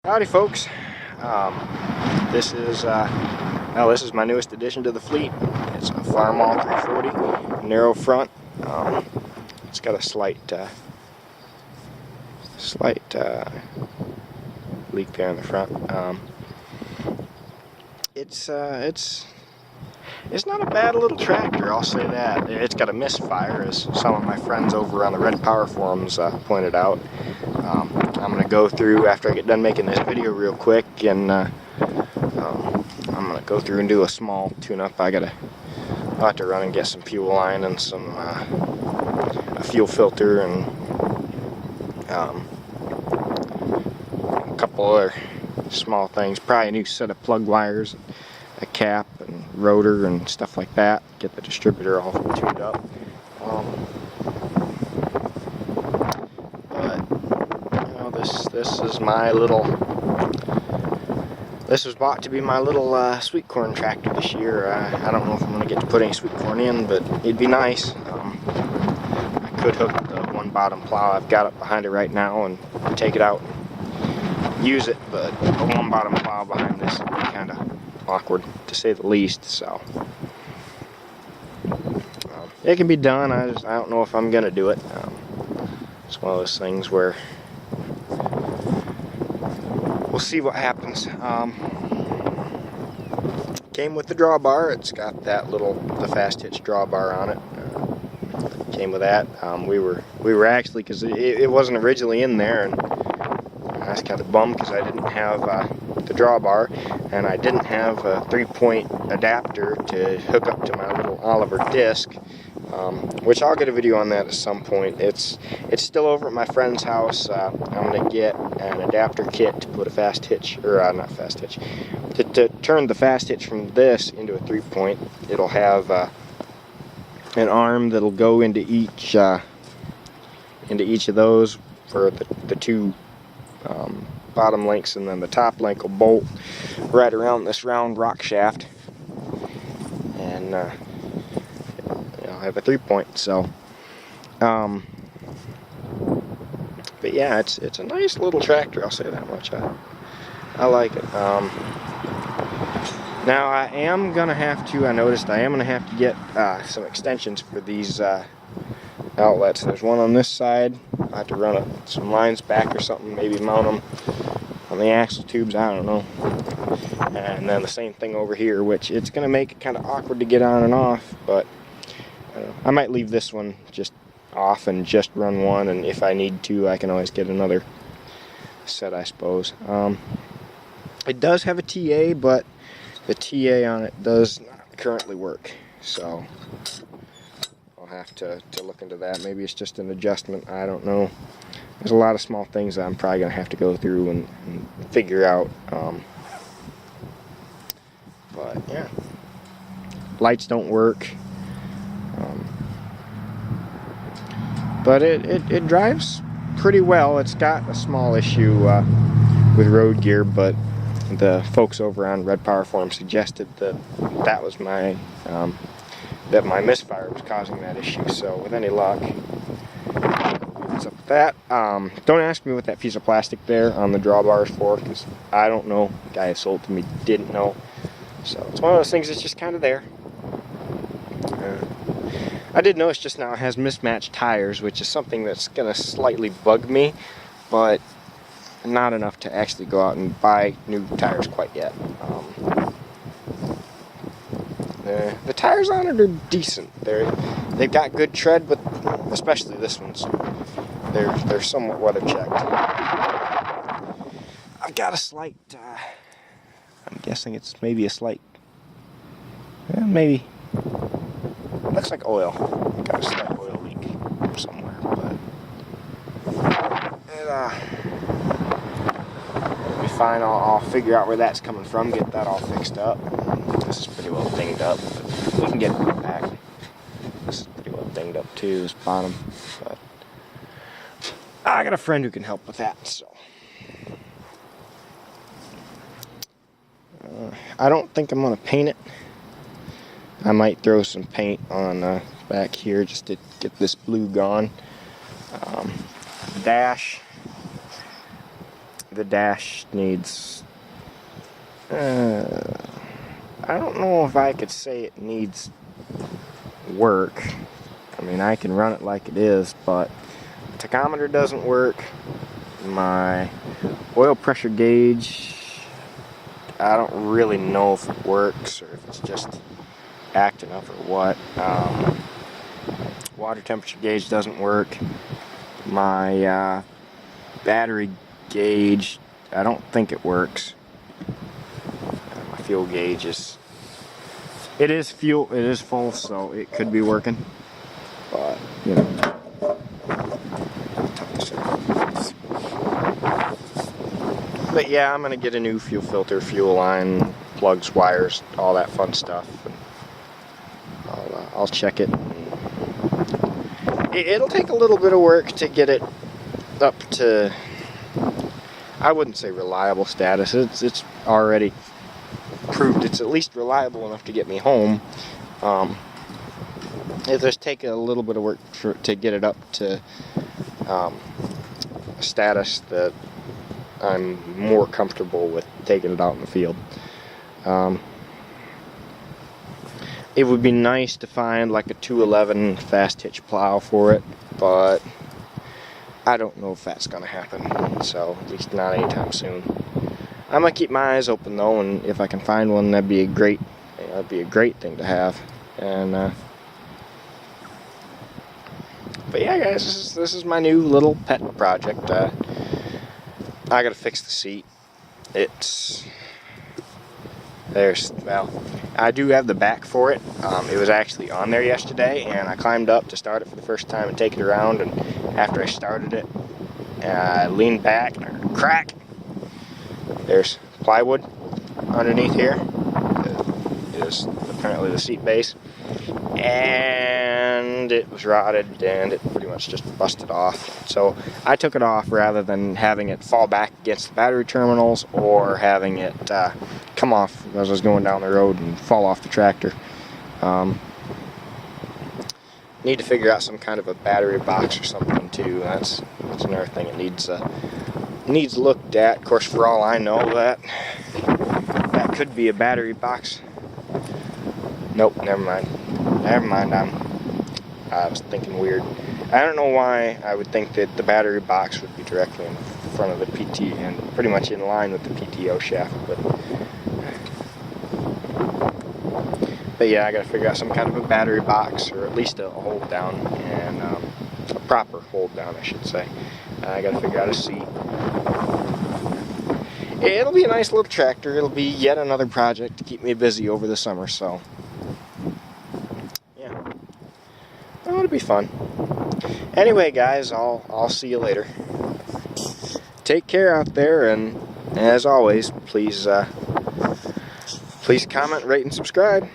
Howdy, folks. This is my newest addition to the fleet. It's a Farmall 340, narrow front. It's got a slight leak there in the front. It's not a bad little tractor, I'll say that. It's got a misfire, as some of my friends over on the Red Power forums pointed out. I'm going to go through, after I get done making this video real quick, and I'm going to go through and do a small tune-up. I'll have to run and get some fuel line and a fuel filter and a couple other small things. Probably a new set of plug wires, a cap and rotor and stuff like that. Get the distributor all tuned up. This is my little. This was bought to be my little sweet corn tractor this year. I don't know if I'm going to get to put any sweet corn in, but it'd be nice. I could hook the one bottom plow I've got up behind it right now and take it out and use it, but the one bottom plow behind this would be kind of awkward, to say the least. So it can be done. I don't know if I'm going to do it. It's one of those things where we'll see what happens. Came with the drawbar. It's got that the fast hitch drawbar on it. Came with that. We were actually, because it wasn't originally in there, and I was kind of bummed because I didn't have the drawbar, and I didn't have a 3-point adapter to hook up to my little Oliver disc. Which I'll get a video on that at some point. It's still over at my friend's house. I'm going to get an adapter kit to put a fast hitch, or not fast hitch, to turn the fast hitch from this into a 3-point. It'll have an arm that'll go into each of those for the two bottom links, and then the top link will bolt right around this round rock shaft, and I have a 3-point. So but yeah, it's a nice little tractor, I'll say that much. I like it. Now I am gonna have to, I noticed I am gonna have to get some extensions for these outlets. There's one on this side. I have to run some lines back or something, maybe mount them on the axle tubes, I don't know. And then the same thing over here, which it's gonna make it kind of awkward to get on and off, but I might leave this one just off and just run one, and if I need to, I can always get another set, I suppose. It does have a TA, but the TA on it does not currently work, so I'll have to look into that. Maybe it's just an adjustment, I don't know. There's a lot of small things that I'm probably going to have to go through and figure out. But yeah, lights don't work. But it drives pretty well. It's got a small issue with road gear, but the folks over on Red Power Forum suggested that was that my misfire was causing that issue. So with any luck, what's up with that? Don't ask me what that piece of plastic there on the drawbar is for, because I don't know. The guy who sold it to me didn't know. So it's one of those things that's just kind of there. I did notice just now it has mismatched tires, which is something that's going to slightly bug me, but not enough to actually go out and buy new tires quite yet. The tires on it are decent. They've got good tread, but especially this one's they're somewhat weather checked. I've got a slight. I'm guessing it's maybe a slight. Maybe. Looks like oil. Got a slight oil leak somewhere, but it'll be fine. I'll figure out where that's coming from, get that all fixed up. This is pretty well dinged up, but we can get it back. This is pretty well dinged up too, this bottom, but I got a friend who can help with that, so. I don't think I'm going to paint it. I might throw some paint on back here just to get this blue gone. Dash the dash needs, I don't know if I could say it needs work. I mean, I can run it like it is, but the tachometer doesn't work. My oil pressure gauge, I don't really know if it works or if it's just acting up or what. Water temperature gauge doesn't work. My battery gauge, I don't think it works. My fuel gauge is, it is full, so it could be working, but you know. But yeah, I'm gonna get a new fuel filter, fuel line, plugs, wires, all that fun stuff. And I'll check it. It'll take a little bit of work to get it up to, I wouldn't say reliable status. It's already proved it's at least reliable enough to get me home. It just takes a little bit of work to get it up to a status that I'm more comfortable with taking it out in the field. It would be nice to find like a 211 fast hitch plow for it, but I don't know if that's gonna happen, so at least not anytime soon. I'm gonna keep my eyes open though, and if I can find one, that'd be a great thing to have. And but yeah, guys, this is my new little pet project. I gotta fix the seat. Well, I do have the back for it. It was actually on there yesterday, and I climbed up to start it for the first time and take it around, and after I started it, I leaned back and I heard a crack. There's plywood underneath here. It is apparently the seat base, and it was rotted, and it pretty much just busted off. So I took it off rather than having it fall back against the battery terminals or having it come off as I was going down the road and fall off the tractor. Need to figure out some kind of a battery box or something too. That's another thing it needs looked at. Of course, for all I know, that could be a battery box. Nope, never mind. I was thinking weird. I don't know why I would think that the battery box would be directly in front of the PT and pretty much in line with the PTO shaft, but yeah, I gotta figure out some kind of a battery box, or at least a hold down, and a proper hold down, I should say. I gotta figure out a seat. It'll be a nice little tractor. It'll be yet another project to keep me busy over the summer, so yeah. Oh, it'll be fun. Anyway, guys, I'll see you later. Take care out there, and as always, please comment, rate, and subscribe.